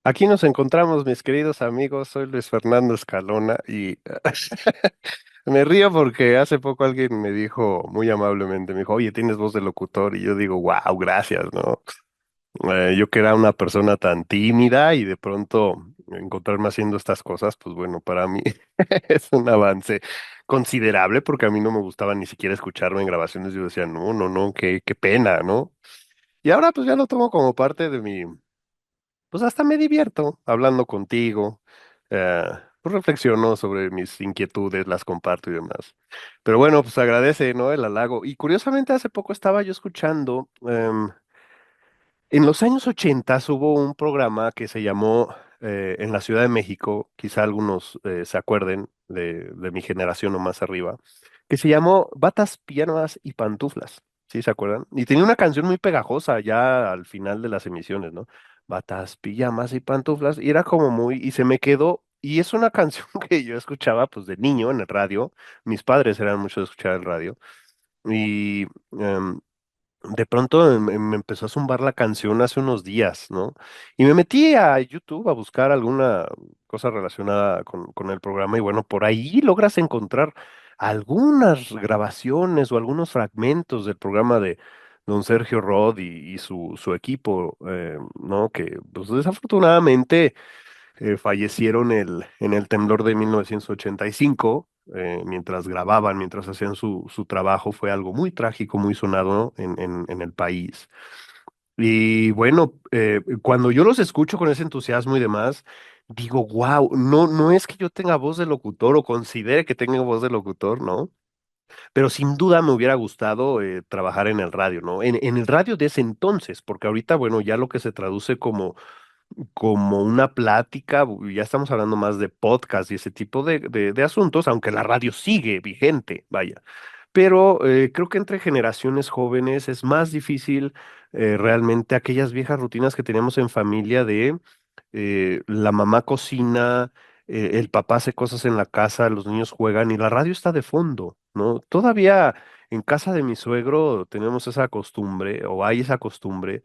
Aquí nos encontramos, mis queridos amigos. Soy Luis Fernando Escalona y me río porque hace poco alguien me dijo muy amablemente, me dijo, oye, tienes voz de locutor. Y yo digo, wow, gracias, ¿no? Yo que era una persona tan tímida y de pronto encontrarme haciendo estas cosas, pues bueno, para mí es un avance considerable porque a mí no me gustaba ni siquiera escucharme en grabaciones. Yo decía, no, no, no, qué pena, ¿no? Y ahora pues ya lo tomo como parte de mi, pues hasta me divierto hablando contigo, eh, pues reflexiono sobre mis inquietudes, las comparto y demás. Pero bueno, pues agradece, ¿no? El halago. Y curiosamente hace poco estaba yo escuchando, en los años 80 hubo un programa que se llamó en la Ciudad de México, quizá algunos se acuerden de mi generación o más arriba, que se llamó Batas, Pijamas y Pantuflas. ¿Sí se acuerdan? Y tenía una canción muy pegajosa ya al final de las emisiones, ¿no? Batas, pijamas y pantuflas. Y era como muy, y se me quedó, y es una canción que yo escuchaba pues de niño en el radio. Mis padres eran mucho de escuchar el radio. Y em, de pronto me empezó a zumbar la canción hace unos días, ¿no? Y me metí a YouTube a buscar alguna cosa relacionada con el programa y bueno, por ahí logras encontrar algunas grabaciones o algunos fragmentos del programa de don Sergio Rod y su equipo, ¿no? Que pues desafortunadamente fallecieron en el temblor de 1985, mientras grababan, mientras hacían su trabajo. Fue algo muy trágico, muy sonado en el país. Y bueno, cuando yo los escucho con ese entusiasmo y demás, digo, wow, no, no es que yo tenga voz de locutor o considere que tenga voz de locutor, ¿no? Pero sin duda me hubiera gustado trabajar en el radio, ¿no? En el radio de ese entonces, porque ahorita, bueno, ya lo que se traduce como una plática, ya estamos hablando más de podcast y ese tipo de asuntos, aunque la radio sigue vigente, vaya. Pero creo que entre generaciones jóvenes es más difícil realmente aquellas viejas rutinas que teníamos en familia de la mamá cocina, el papá hace cosas en la casa, los niños juegan y la radio está de fondo, ¿no? Todavía en casa de mi suegro tenemos esa costumbre, o hay esa costumbre,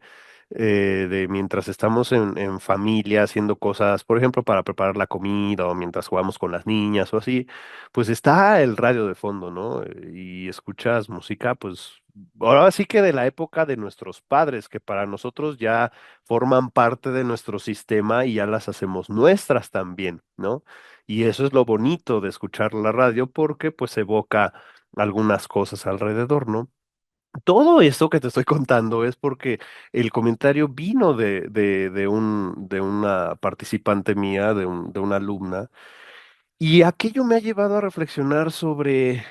de mientras estamos en familia haciendo cosas, por ejemplo, para preparar la comida o mientras jugamos con las niñas o así, pues está el radio de fondo, ¿no? Y escuchas música, pues ahora sí que de la época de nuestros padres, que para nosotros ya forman parte de nuestro sistema y ya las hacemos nuestras también, ¿no? Y eso es lo bonito de escuchar la radio porque pues evoca algunas cosas alrededor, ¿no? Todo esto que te estoy contando es porque el comentario vino de una participante mía, de una alumna, y aquello me ha llevado a reflexionar sobre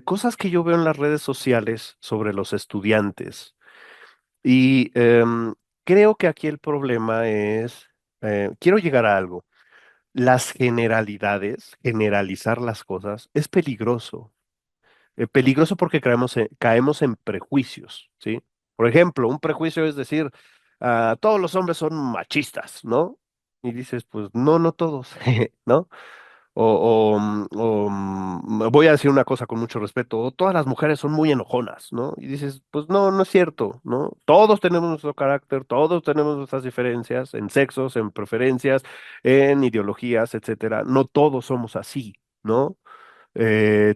cosas que yo veo en las redes sociales sobre los estudiantes. Y creo que aquí el problema es, quiero llegar a algo. Las generalidades, generalizar las cosas, es peligroso. Peligroso porque caemos en prejuicios, ¿sí? Por ejemplo, un prejuicio es decir, todos los hombres son machistas, ¿no? Y dices, pues no, no todos, ¿no? Voy a decir una cosa con mucho respeto, o todas las mujeres son muy enojonas, ¿no? Y dices, pues no, no es cierto, ¿no? Todos tenemos nuestro carácter, todos tenemos nuestras diferencias en sexos, en preferencias, en ideologías, etcétera. No todos somos así, ¿no?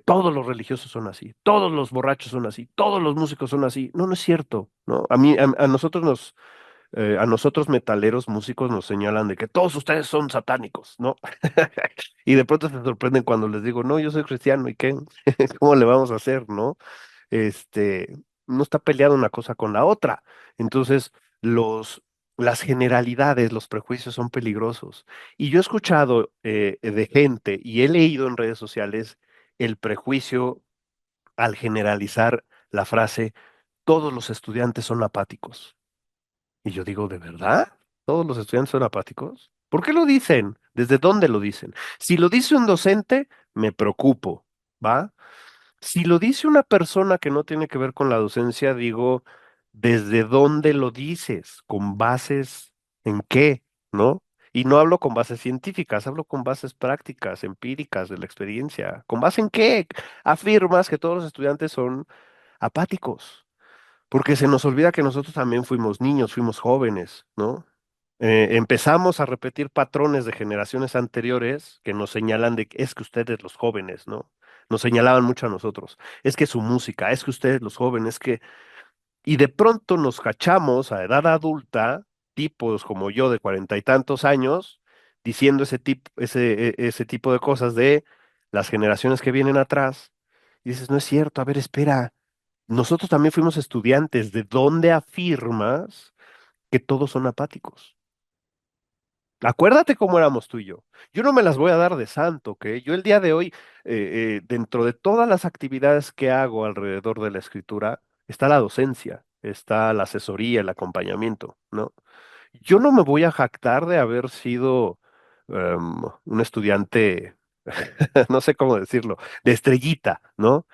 Todos los religiosos son así, todos los borrachos son así, todos los músicos son así. No, no es cierto, ¿no? A nosotros metaleros músicos nos señalan de que todos ustedes son satánicos, ¿no? Y de pronto se sorprenden cuando les digo, no, yo soy cristiano, ¿y qué? ¿Cómo le vamos a hacer, no? Este, no está peleada una cosa con la otra. Entonces, las generalidades, los prejuicios son peligrosos. Y yo he escuchado de gente y he leído en redes sociales el prejuicio al generalizar la frase, todos los estudiantes son apáticos. Y yo digo, ¿de verdad? ¿Todos los estudiantes son apáticos? ¿Por qué lo dicen? ¿Desde dónde lo dicen? Si lo dice un docente, me preocupo, ¿va? Si lo dice una persona que no tiene que ver con la docencia, digo, ¿desde dónde lo dices? ¿Con bases en qué? ¿No? Y no hablo con bases científicas, hablo con bases prácticas, empíricas de la experiencia. ¿Con base en qué afirmas que todos los estudiantes son apáticos? Porque se nos olvida que nosotros también fuimos niños, fuimos jóvenes, ¿no? Empezamos a repetir patrones de generaciones anteriores que nos señalan de que es que ustedes los jóvenes, ¿no? Nos señalaban mucho a nosotros. Es que su música, es que ustedes los jóvenes, que... Y de pronto nos cachamos a edad adulta, tipos como yo de cuarenta y tantos años, diciendo ese tipo de cosas de las generaciones que vienen atrás. Y dices, no es cierto, a ver, espera, nosotros también fuimos estudiantes. ¿De dónde afirmas que todos son apáticos? Acuérdate cómo éramos tú y yo. Yo no me las voy a dar de santo, ¿ok? Yo el día de hoy, dentro de todas las actividades que hago alrededor de la escritura, está la docencia, está la asesoría, el acompañamiento, ¿no? Yo no me voy a jactar de haber sido un estudiante, no sé cómo decirlo, de estrellita, ¿no?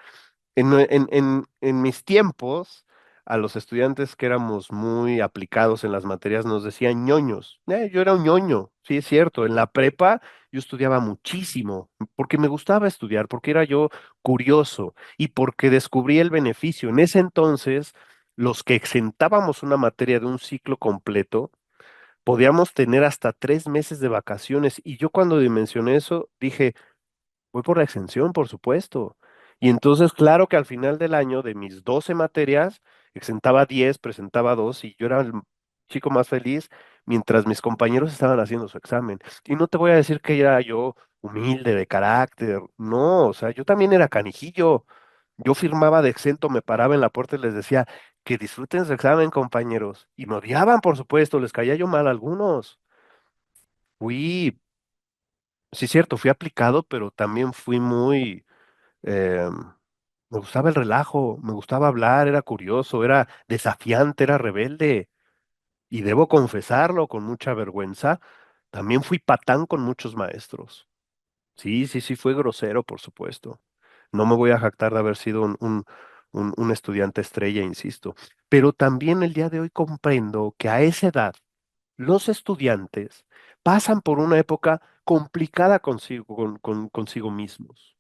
En mis tiempos, a los estudiantes que éramos muy aplicados en las materias nos decían ñoños. Yo era un ñoño, sí es cierto. En la prepa yo estudiaba muchísimo, porque me gustaba estudiar, porque era yo curioso y porque descubrí el beneficio. En ese entonces, los que exentábamos una materia de un ciclo completo, podíamos tener hasta 3 meses de vacaciones. Y yo cuando dimensioné eso, dije, voy por la exención, por supuesto. Y entonces, claro que al final del año, de mis 12 materias, exentaba 10, presentaba 2 y yo era el chico más feliz mientras mis compañeros estaban haciendo su examen. Y no te voy a decir que era yo humilde de carácter, no, o sea, yo también era canijillo. Yo firmaba de exento, me paraba en la puerta y les decía que disfruten su examen, compañeros. Y me odiaban, por supuesto, les caía yo mal a algunos. Fui, sí, cierto, fui aplicado, pero también fui muy eh, me gustaba el relajo, me gustaba hablar, era curioso, era desafiante, era rebelde. Y debo confesarlo con mucha vergüenza, también fui patán con muchos maestros. Sí, sí, sí, fue grosero, por supuesto. No me voy a jactar de haber sido un estudiante estrella, insisto. Pero también el día de hoy comprendo que a esa edad los estudiantes pasan por una época complicada consigo, consigo mismos,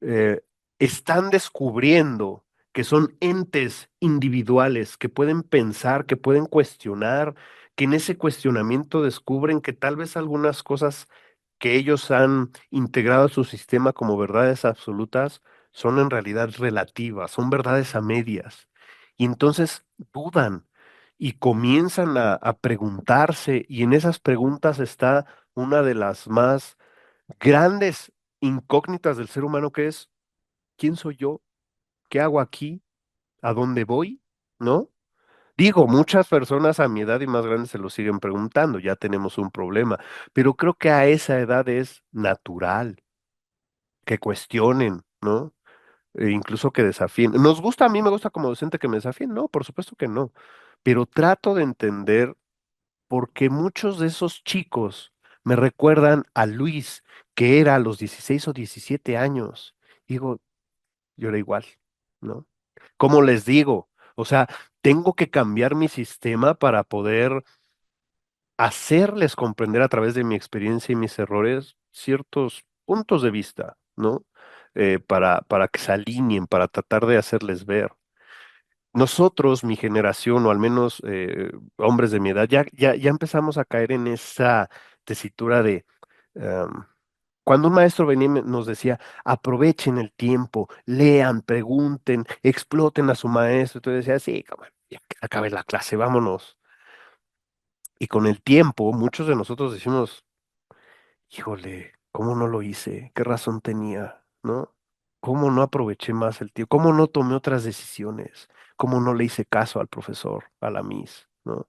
eh, están descubriendo que son entes individuales, que pueden pensar, que pueden cuestionar, que en ese cuestionamiento descubren que tal vez algunas cosas que ellos han integrado a su sistema como verdades absolutas son en realidad relativas, son verdades a medias. Y entonces dudan y comienzan a preguntarse, y en esas preguntas está una de las más grandes incógnitas del ser humano, que es ¿quién soy yo? ¿Qué hago aquí? ¿A dónde voy? ¿No? Digo, muchas personas a mi edad y más grandes se lo siguen preguntando, ya tenemos un problema, pero creo que a esa edad es natural que cuestionen, ¿no? Incluso que desafíen. Nos gusta, a mí me gusta como docente que me desafíen, no, por supuesto que no, pero trato de entender por qué muchos de esos chicos me recuerdan a Luis, que era a los 16 o 17 años. Digo, yo era igual, ¿no? ¿Cómo les digo? O sea, tengo que cambiar mi sistema para poder hacerles comprender a través de mi experiencia y mis errores ciertos puntos de vista, ¿no? Para que se alineen, para tratar de hacerles ver. Nosotros, mi generación, o al menos hombres de mi edad, ya empezamos a caer en esa tesitura de, em, cuando un maestro venía y nos decía, aprovechen el tiempo, lean, pregunten, exploten a su maestro. Entonces decía, sí, ya que acabe la clase, vámonos. Y con el tiempo, muchos de nosotros decimos, híjole, ¿cómo no lo hice? ¿Qué razón tenía? ¿No? ¿Cómo no aproveché más el tiempo? ¿Cómo no tomé otras decisiones? ¿Cómo no le hice caso al profesor, a la miss? ¿No?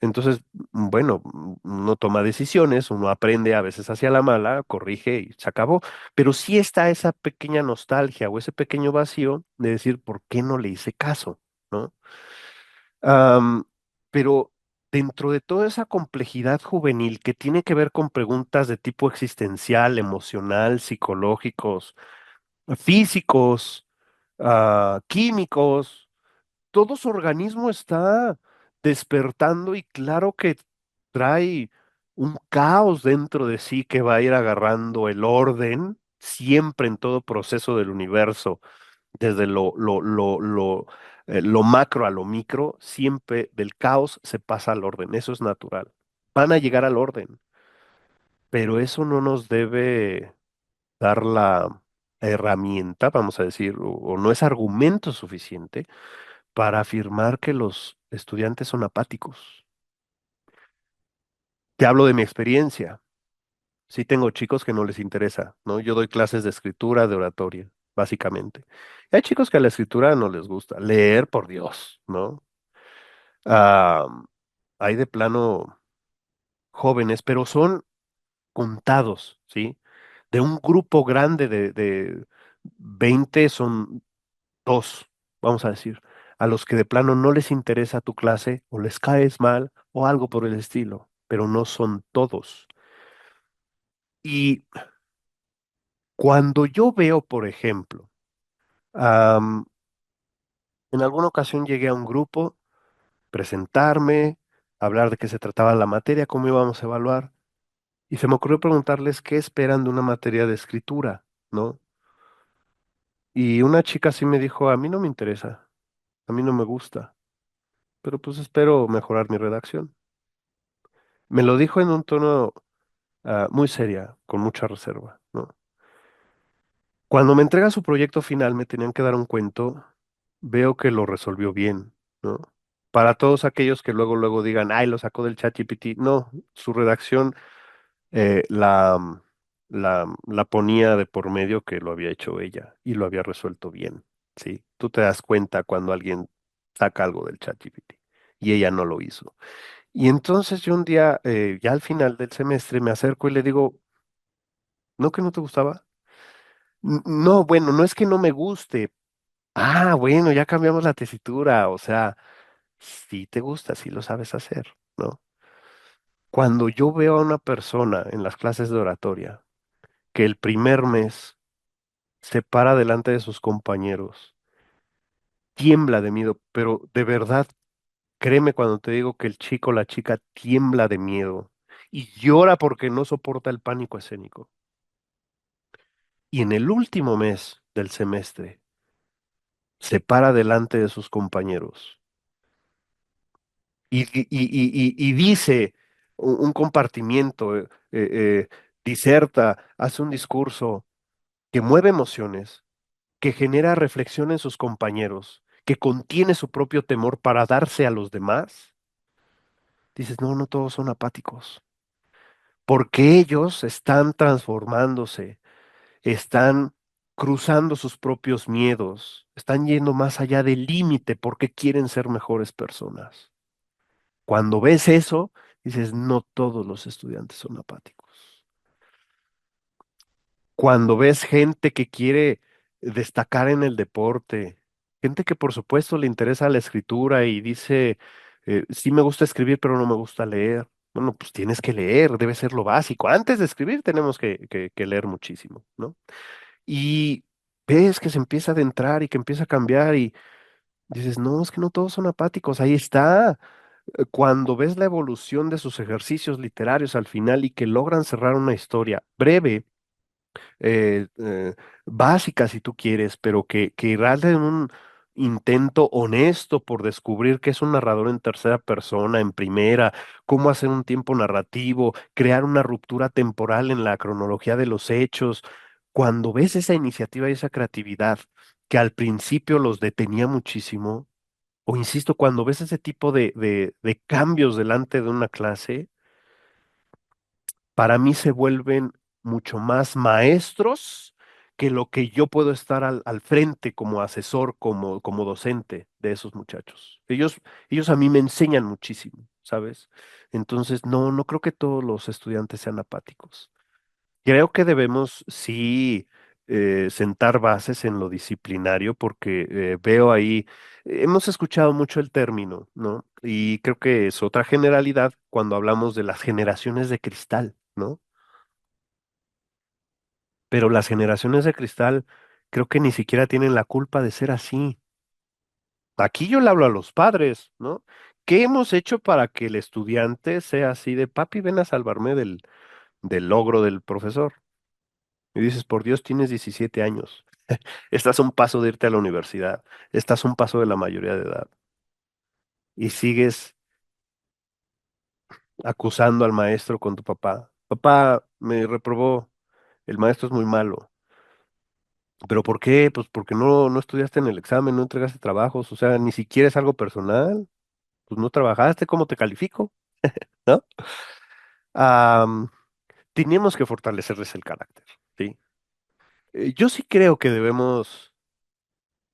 Entonces, bueno, uno toma decisiones, uno aprende a veces hacia la mala, corrige y se acabó. Pero sí está esa pequeña nostalgia o ese pequeño vacío de decir, ¿por qué no le hice caso? ¿No? Am, pero dentro de toda esa complejidad juvenil que tiene que ver con preguntas de tipo existencial, emocional, psicológicos, físicos, químicos, todo su organismo está despertando y claro que trae un caos dentro de sí que va a ir agarrando el orden siempre en todo proceso del universo, desde lo macro a lo micro, siempre del caos se pasa al orden, eso es natural. van a llegar al orden, pero eso no nos debe dar la herramienta, vamos a decir, o no es argumento suficiente para afirmar que los estudiantes son apáticos. Te hablo de mi experiencia. Sí tengo chicos que no les interesa, ¿no? Yo doy clases de escritura, de oratoria, básicamente. Y hay chicos que a la escritura no les gusta. Leer, por Dios, ¿no? Ah, hay de plano jóvenes, pero son contados, ¿sí? De un grupo grande de 20 son dos, vamos a decir, a los que de plano no les interesa tu clase o les caes mal o algo por el estilo, pero no son todos. Y cuando yo veo, por ejemplo, am, en alguna ocasión llegué a un grupo, presentarme, hablar de qué se trataba la materia, cómo íbamos a evaluar, y se me ocurrió preguntarles qué esperan de una materia de escritura, ¿no? Y una chica sí me dijo, a mí no me interesa, a mí no me gusta, pero pues espero mejorar mi redacción. Me lo dijo en un tono muy seria, con mucha reserva, ¿no? Cuando me entrega su proyecto final, me tenían que dar un cuento, veo que lo resolvió bien, ¿no? Para todos aquellos que luego digan, ay, lo sacó del ChatGPT, no, su redacción eh, la, la ponía de por medio que lo había hecho ella y lo había resuelto bien, ¿sí? Tú te das cuenta cuando alguien saca algo del ChatGPT y ella no lo hizo. Y entonces yo un día, ya al final del semestre, me acerco y le digo, ¿no que no te gustaba? No, bueno, no es que no me guste. Ah, bueno, ya cambiamos la tesitura, o sea, sí te gusta, sí lo sabes hacer, ¿no? Cuando yo veo a una persona en las clases de oratoria que el primer mes se para delante de sus compañeros, tiembla de miedo, pero de verdad, créeme cuando te digo que el chico o la chica tiembla de miedo y llora porque no soporta el pánico escénico. Y en el último mes del semestre se para delante de sus compañeros y dice un compartimiento, diserta, hace un discurso que mueve emociones, que genera reflexión en sus compañeros, que contiene su propio temor para darse a los demás, dices, no, no todos son apáticos, porque ellos están transformándose, están cruzando sus propios miedos, están yendo más allá del límite porque quieren ser mejores personas. Cuando ves eso, dices, no todos los estudiantes son apáticos. Cuando ves gente que quiere destacar en el deporte, gente que por supuesto le interesa la escritura y dice, sí me gusta escribir, pero no me gusta leer. Bueno, pues tienes que leer, debe ser lo básico. Antes de escribir tenemos que leer muchísimo, ¿no? Y ves que se empieza a adentrar y que empieza a cambiar y dices, no, es que no todos son apáticos, ahí está. Cuando ves la evolución de sus ejercicios literarios al final y que logran cerrar una historia breve, eh, eh, básica si tú quieres, pero que realicen un intento honesto por descubrir qué es un narrador en tercera persona, en primera, cómo hacer un tiempo narrativo, crear una ruptura temporal en la cronología de los hechos. Cuando ves esa iniciativa y esa creatividad que al principio los detenía muchísimo, o insisto, cuando ves ese tipo de cambios delante de una clase, para mí se vuelven mucho más maestros que lo que yo puedo estar al frente como asesor, como docente de esos muchachos. Ellos a mí me enseñan muchísimo, ¿sabes? Entonces, no, no creo que todos los estudiantes sean apáticos. Creo que debemos sí sentar bases en lo disciplinario porque veo ahí, hemos escuchado mucho el término, ¿no? Y creo que es otra generalidad cuando hablamos de las generaciones de cristal, ¿no? Pero las generaciones de cristal creo que ni siquiera tienen la culpa de ser así. Aquí yo le hablo a los padres, ¿no? ¿Qué hemos hecho para que el estudiante sea así de papi, ven a salvarme del logro del profesor? Y dices, por Dios, tienes 17 años. Estás a un paso de irte a la universidad. Estás a un paso de la mayoría de edad. Y sigues acusando al maestro con tu papá. Papá, me reprobó, el maestro es muy malo. ¿Pero por qué? Pues porque no estudiaste en el examen, no entregaste trabajos, o sea, ni siquiera es algo personal, pues no trabajaste, ¿cómo te califico? ¿No? Am, Tenemos que fortalecerles el carácter, ¿sí? Yo sí creo que debemos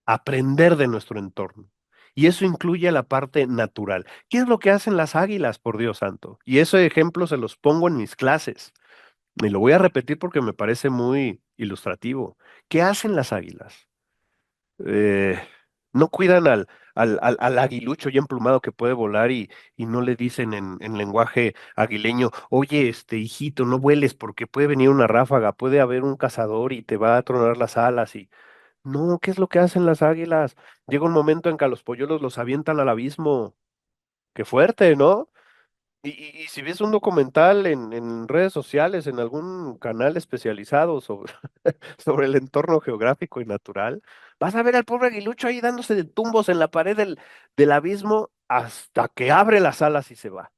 aprender de nuestro entorno. Y eso incluye la parte natural. ¿Qué es lo que hacen las águilas, por Dios santo? Y ese ejemplo se los pongo en mis clases. Y lo voy a repetir porque me parece muy ilustrativo. ¿Qué hacen las águilas? eh, no cuidan al aguilucho ya emplumado que puede volar y no le dicen en lenguaje aguileño, oye, hijito, no vueles porque puede venir una ráfaga, puede haber un cazador y te va a tronar las alas y no, ¿qué es lo que hacen las águilas? Llega un momento en que a los polluelos los avientan al abismo. Qué fuerte, ¿no? Y si ves un documental en redes sociales, en algún canal especializado sobre el entorno geográfico y natural, vas a ver al pobre aguilucho ahí dándose de tumbos en la pared del abismo hasta que abre las alas y se va.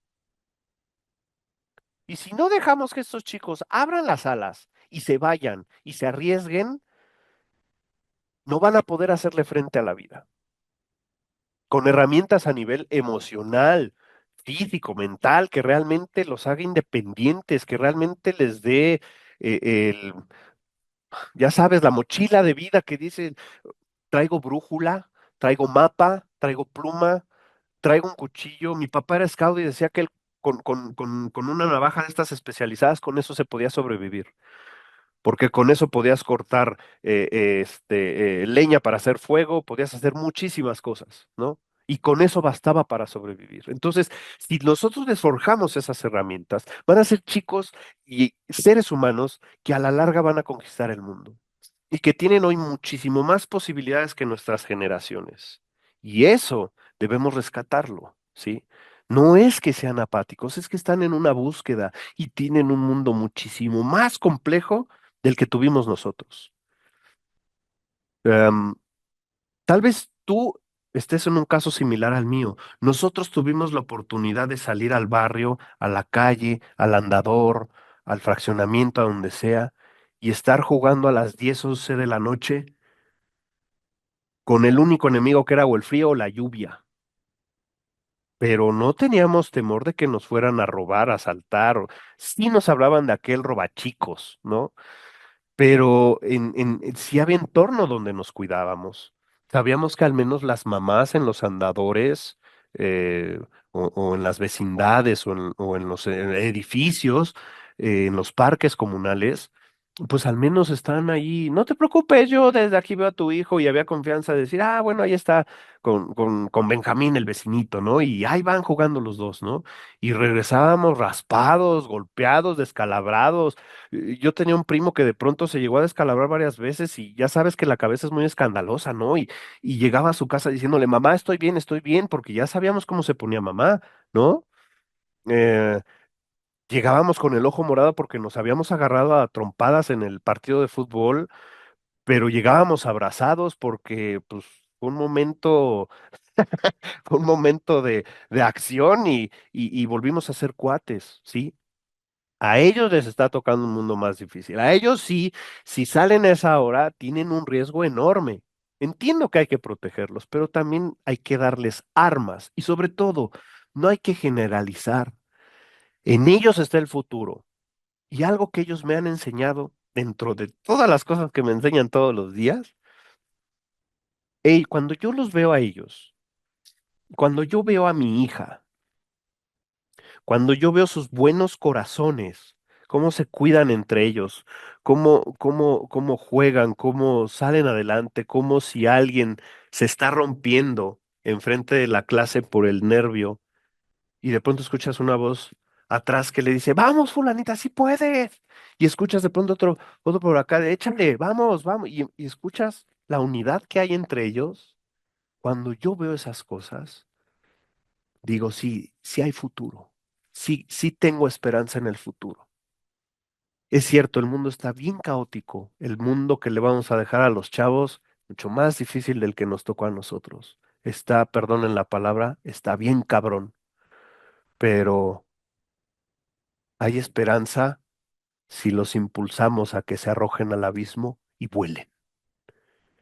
Y si no dejamos que estos chicos abran las alas y se vayan y se arriesguen, no van a poder hacerle frente a la vida. Con herramientas a nivel emocional, físico, mental, que realmente los haga independientes, que realmente les dé el, ya sabes, la mochila de vida que dice, traigo brújula, traigo mapa, traigo pluma, traigo un cuchillo. Mi papá era scout y decía que él con una navaja de estas especializadas, con eso se podía sobrevivir, porque con eso podías cortar leña para hacer fuego, podías hacer muchísimas cosas, ¿no? Y con eso bastaba para sobrevivir. Entonces, si nosotros les forjamos esas herramientas, van a ser chicos y seres humanos que a la larga van a conquistar el mundo y que tienen hoy muchísimo más posibilidades que nuestras generaciones. Y eso debemos rescatarlo, ¿sí? No es que sean apáticos, es que están en una búsqueda y tienen un mundo muchísimo más complejo del que tuvimos nosotros. Em, Tal vez tú estés en un caso similar al mío. Nosotros tuvimos la oportunidad de salir al barrio, a la calle, al andador, al fraccionamiento, a donde sea, y estar jugando a las 10 11 de la noche con el único enemigo que era o el frío o la lluvia. Pero no teníamos temor de que nos fueran a robar, a asaltar. Sí nos hablaban de aquel robachicos, ¿no? Pero sí había entorno donde nos cuidábamos. Sabíamos que al menos las mamás en los andadores o en las vecindades o en los edificios, en los parques comunales, pues al menos están ahí. No te preocupes, yo desde aquí veo a tu hijo y había confianza de decir, ah, bueno, ahí está con Benjamín, el vecinito, ¿no? Y ahí van jugando los dos, ¿no? Y regresábamos raspados, golpeados, descalabrados. Yo tenía un primo que de pronto se llegó a descalabrar varias veces y ya sabes que la cabeza es muy escandalosa, ¿no? Y llegaba a su casa diciéndole, mamá, estoy bien, porque ya sabíamos cómo se ponía mamá, ¿no? Eh, Llegábamos con el ojo morado porque nos habíamos agarrado a trompadas en el partido de fútbol, pero llegábamos abrazados porque, pues, fue fue un momento de acción y volvimos a ser cuates, ¿sí? A ellos les está tocando un mundo más difícil. A ellos sí, si salen a esa hora, tienen un riesgo enorme. Entiendo que hay que protegerlos, pero también hay que darles armas y sobre todo, no hay que generalizar. En ellos está el futuro. Y algo que ellos me han enseñado dentro de todas las cosas que me enseñan todos los días, cuando yo los veo a ellos, cuando yo veo a mi hija, cuando yo veo sus buenos corazones, cómo se cuidan entre ellos, cómo juegan, cómo salen adelante, cómo si alguien se está rompiendo enfrente de la clase por el nervio y de pronto escuchas una voz atrás que le dice, vamos, fulanita, sí puedes. Y escuchas de pronto otro por acá, de, échale, vamos, vamos. Y escuchas la unidad que hay entre ellos. Cuando yo veo esas cosas, digo, sí, sí hay futuro. Sí, sí tengo esperanza en el futuro. Es cierto, el mundo está bien caótico. El mundo que le vamos a dejar a los chavos, mucho más difícil del que nos tocó a nosotros. Está, perdonen la palabra, está bien cabrón. Pero Hay esperanza si los impulsamos a que se arrojen al abismo y vuelen.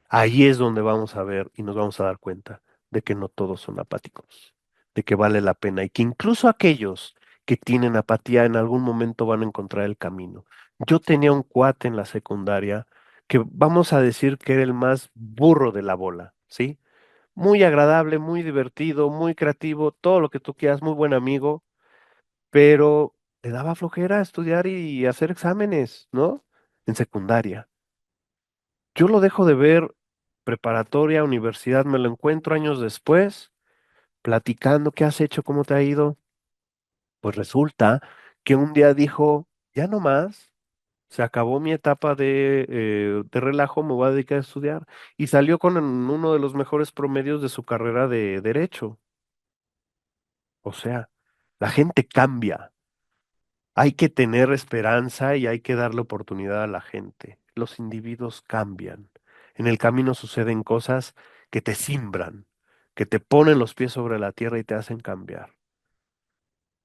Ahí es donde vamos a ver y nos vamos a dar cuenta de que no todos son apáticos, de que vale la pena y que incluso aquellos que tienen apatía en algún momento van a encontrar el camino. Yo tenía un cuate en la secundaria que vamos a decir que era el más burro de la bola, ¿sí? Muy agradable, muy divertido, muy creativo, todo lo que tú quieras, muy buen amigo, pero le daba flojera estudiar y hacer exámenes, ¿no? En secundaria. Yo lo dejo de ver preparatoria, universidad, me lo encuentro años después, platicando, ¿qué has hecho? ¿Cómo te ha ido? Pues resulta que un día dijo, ya no más, se acabó mi etapa de relajo, me voy a dedicar a estudiar. Y salió con uno de los mejores promedios de su carrera de derecho. O sea, la gente cambia. Hay que tener esperanza y hay que darle oportunidad a la gente. Los individuos cambian. En el camino suceden cosas que te simbran, que te ponen los pies sobre la tierra y te hacen cambiar.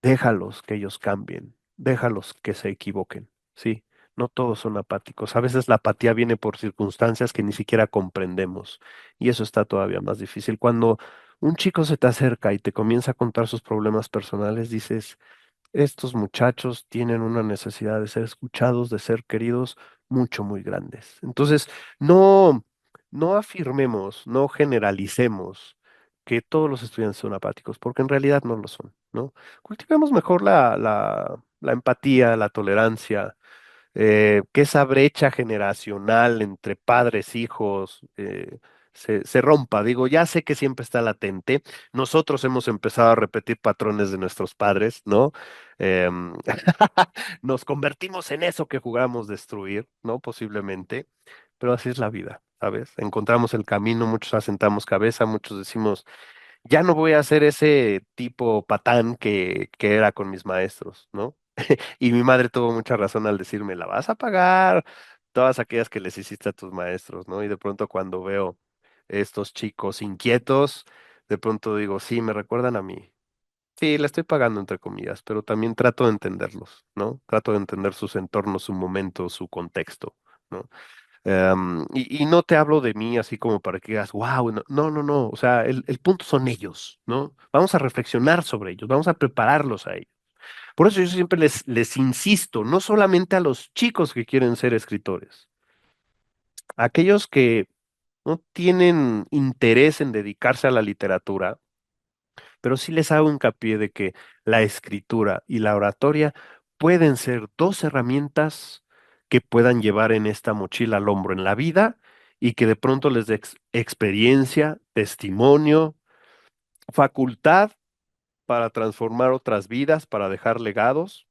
Déjalos que ellos cambien, déjalos que se equivoquen. Sí, no todos son apáticos. A veces la apatía viene por circunstancias que ni siquiera comprendemos y eso está todavía más difícil. Cuando un chico se te acerca y te comienza a contar sus problemas personales, dices, estos muchachos tienen una necesidad de ser escuchados, de ser queridos, mucho, muy grandes. Entonces, no, no afirmemos, no generalicemos que todos los estudiantes son apáticos, porque en realidad no lo son, ¿no? Cultivemos mejor la empatía, la tolerancia, que esa brecha generacional entre padres, hijos, se rompa. Digo, ya sé que siempre está latente. Nosotros hemos empezado a repetir patrones de nuestros padres, ¿no? Em, nos convertimos en eso que jugamos destruir, ¿no? Posiblemente, pero así es la vida, ¿sabes? Encontramos el camino, muchos asentamos cabeza, muchos decimos, ya no voy a ser ese tipo patán que era con mis maestros, ¿no? Y mi madre tuvo mucha razón al decirme, la vas a pagar todas aquellas que les hiciste a tus maestros, ¿no? Y de pronto cuando veo estos chicos inquietos, de pronto digo, sí, me recuerdan a mí. Sí, le estoy pagando entre comillas, pero también trato de entenderlos, ¿no? Trato de entender sus entornos, su momento, su contexto, ¿no? Y no te hablo de mí así como para que digas, wow, no, no, no, no, o sea, el punto son ellos, ¿no? Vamos a reflexionar sobre ellos, vamos a prepararlos a ellos. Por eso yo siempre les insisto, no solamente a los chicos que quieren ser escritores, a aquellos que no tienen interés en dedicarse a la literatura, pero sí les hago hincapié de que la escritura y la oratoria pueden ser dos herramientas que puedan llevar en esta mochila al hombro en la vida y que de pronto les dé experiencia, testimonio, facultad para transformar otras vidas, para dejar legados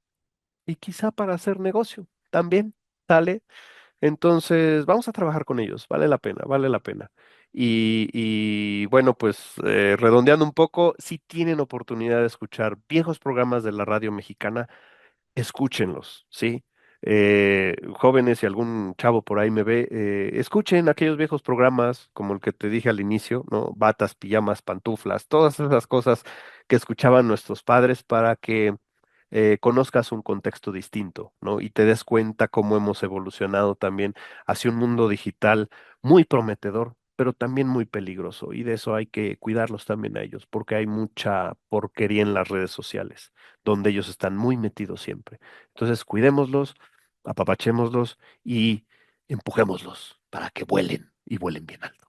y quizá para hacer negocio también, ¿sale? Entonces, vamos a trabajar con ellos, vale la pena, vale la pena. Y bueno, pues redondeando un poco, si tienen oportunidad de escuchar viejos programas de la radio mexicana, escúchenlos, ¿sí? Jóvenes, si algún chavo por ahí me ve, escuchen aquellos viejos programas como el que te dije al inicio, ¿no? Batas, pijamas, pantuflas, todas esas cosas que escuchaban nuestros padres para que conozcas un contexto distinto, ¿no? Y te des cuenta cómo hemos evolucionado también hacia un mundo digital muy prometedor, pero también muy peligroso. Y de eso hay que cuidarlos también a ellos, porque hay mucha porquería en las redes sociales, donde ellos están muy metidos siempre. Entonces, cuidémoslos, apapachémoslos y empujémoslos para que vuelen y vuelen bien alto.